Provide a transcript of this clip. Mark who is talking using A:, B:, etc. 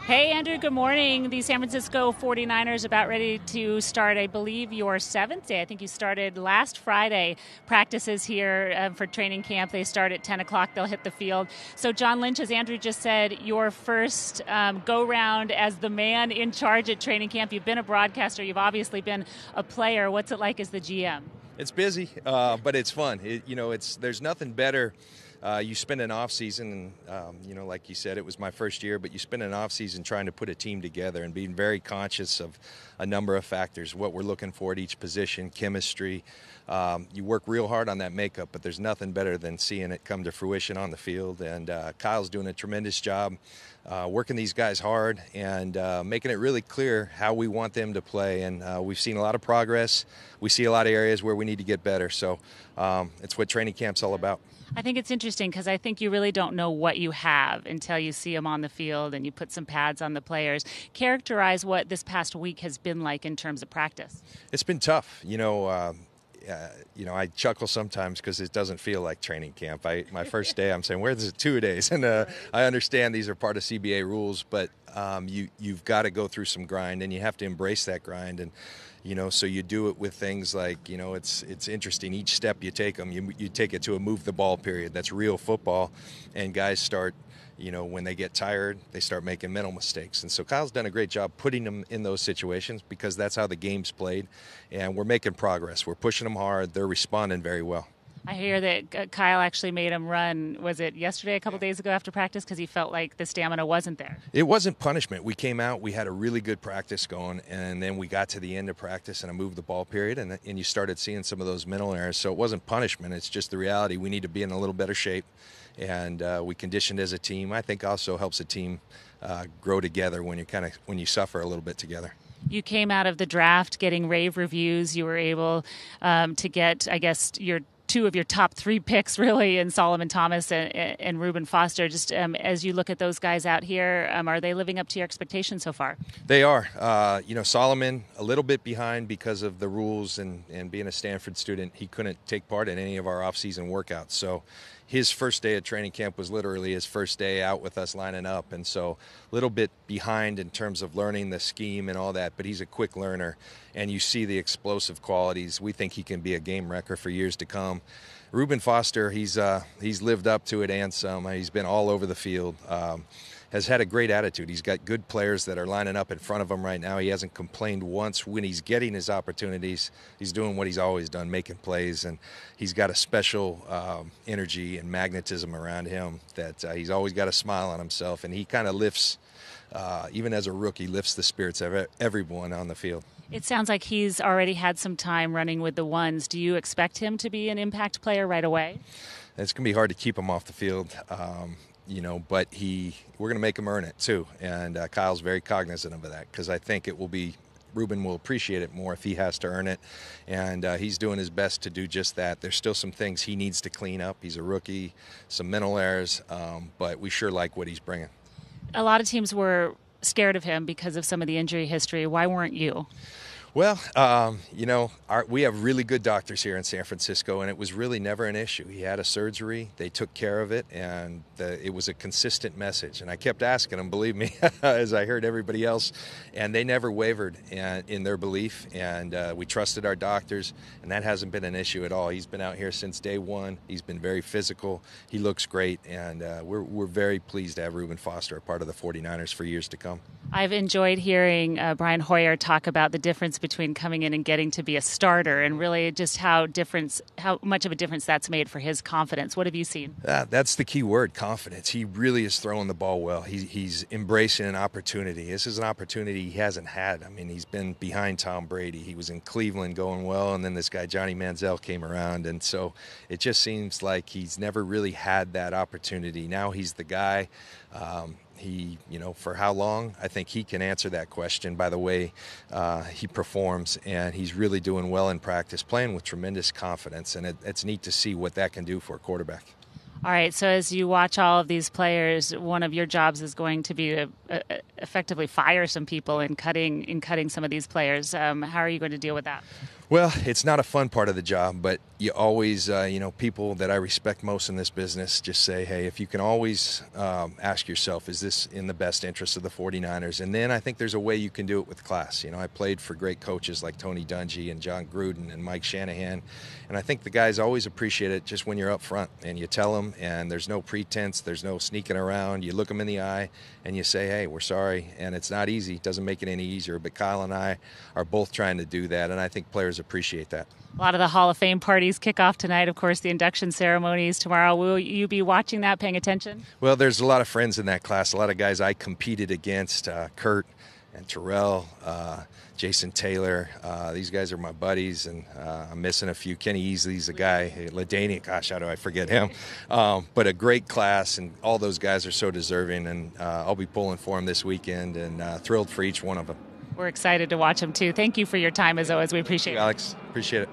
A: Hey, Andrew, good morning. The San Francisco 49ers about ready to start, I believe, your seventh day. I think you started last Friday. Practices here for training camp. They start at 10 o'clock. They'll hit the field. So, John Lynch, as Andrew just said, your first go-round as the man in charge at training camp. You've been a broadcaster. You've obviously been a player. What's it like as the GM?
B: It's busy, but it's fun. There's nothing better. You spend an off season, and like you said, it was my first year. But you spend an off season trying to put a team together and being very conscious of a number of factors, what we're looking for at each position, chemistry. You work real hard on that makeup, but there's nothing better than seeing it come to fruition on the field. And Kyle's doing a tremendous job working these guys hard and making it really clear how we want them to play. And we've seen a lot of progress. We see a lot of areas where we need to get better. So it's what training camp's all about.
A: I think it's interesting because I think you really don't know what you have until you see them on the field and you put some pads on the players. Characterize what this past week has been like in terms of practice.
B: It's been tough. I chuckle sometimes because it doesn't feel like training camp. My first day, I'm saying, where's the 2 days? And I understand these are part of CBA rules, but you've got to go through some grind, and you have to embrace that grind. And so you do it with things like, it's interesting. Each step you take them, you take it to a move the ball period. That's real football, and guys start. When they get tired, they start making mental mistakes. And so Kyle's done a great job putting them in those situations because that's how the game's played. And we're making progress. We're pushing them hard. They're responding very well.
A: I hear that Kyle actually made him run, was it yesterday, a couple days ago after practice, because he felt like the stamina wasn't there?
B: It wasn't punishment. We came out, we had a really good practice going, and then we got to the end of practice and I moved the ball period, and you started seeing some of those mental errors. So it wasn't punishment. It's just the reality. We need to be in a little better shape, and we conditioned as a team. I think also helps a team grow together when you suffer a little bit together.
A: You came out of the draft getting rave reviews. You were able to get, I guess, two of your top three picks, really, in Solomon Thomas and Reuben Foster. Just as you look at those guys out here, are they living up to your expectations so far?
B: They are. Solomon, a little bit behind because of the rules and being a Stanford student, he couldn't take part in any of our off-season workouts. So his first day at training camp was literally his first day out with us lining up. And so a little bit behind in terms of learning the scheme and all that, but he's a quick learner. And you see the explosive qualities. We think he can be a game wrecker for years to come. Reuben Foster, he's lived up to it and some. He's been all over the field. Has had a great attitude. He's got good players that are lining up in front of him right now. He hasn't complained once when he's getting his opportunities. He's doing what he's always done, making plays, and he's got a special energy and magnetism around him that he's always got a smile on himself, and he kind of lifts, even as a rookie, lifts the spirits of everyone on the field.
A: It sounds like he's already had some time running with the ones. Do you expect him to be an impact player right away?
B: It's going to be hard to keep him off the field. But we're going to make him earn it too. And Kyle's very cognizant of that because I think Reuben will appreciate it more if he has to earn it. And he's doing his best to do just that. There's still some things he needs to clean up. He's a rookie, some mental errors, but we sure like what he's bringing.
A: A lot of teams were scared of him because of some of the injury history. Why weren't you?
B: Well, we have really good doctors here in San Francisco, and it was really never an issue. He had a surgery. They took care of it, and it was a consistent message. And I kept asking them, believe me, as I heard everybody else, and they never wavered in their belief, and we trusted our doctors, and that hasn't been an issue at all. He's been out here since day one. He's been very physical. He looks great, and we're very pleased to have Reuben Foster a part of the 49ers for years to come.
A: I've enjoyed hearing Brian Hoyer talk about the difference between coming in and getting to be a starter, and really just how much of a difference that's made for his confidence. What have you seen?
B: That's the key word, confidence. He really is throwing the ball well. He's embracing an opportunity. This is an opportunity he hasn't had. I mean, he's been behind Tom Brady. He was in Cleveland going well, and then this guy Johnny Manziel came around, and so it just seems like he's never really had that opportunity. Now he's the guy. For how long? I think he can answer that question by the way he performs, and he's really doing well in practice, playing with tremendous confidence, and it's neat to see what that can do for a quarterback.
A: All right, so as you watch all of these players, one of your jobs is going to be to effectively fire some people in cutting some of these players. How are you going to deal with that?
B: Well, it's not a fun part of the job, but you always, people that I respect most in this business just say, hey, if you can always ask yourself, is this in the best interest of the 49ers? And then I think there's a way you can do it with class. I played for great coaches like Tony Dungy and John Gruden and Mike Shanahan, and I think the guys always appreciate it just when you're up front and you tell them, and there's no pretense, there's no sneaking around. You look them in the eye and you say, hey, we're sorry, and it's not easy. It doesn't make it any easier, but Kyle and I are both trying to do that, and I think players appreciate that.
A: A lot of the Hall of Fame parties kick off tonight. Of course, the induction ceremonies tomorrow. Will you be watching that, paying attention?
B: Well, there's a lot of friends in that class, a lot of guys I competed against, Kurt and Terrell, Jason Taylor. These guys are my buddies, and I'm missing a few. Kenny Easley's a guy. LaDainian, gosh, how do I forget him? But a great class, and all those guys are so deserving, and I'll be pulling for them this weekend, and thrilled for each one of them.
A: We're excited to watch them, too. Thank you for your time, as always. We appreciate it.
B: Alex, appreciate it.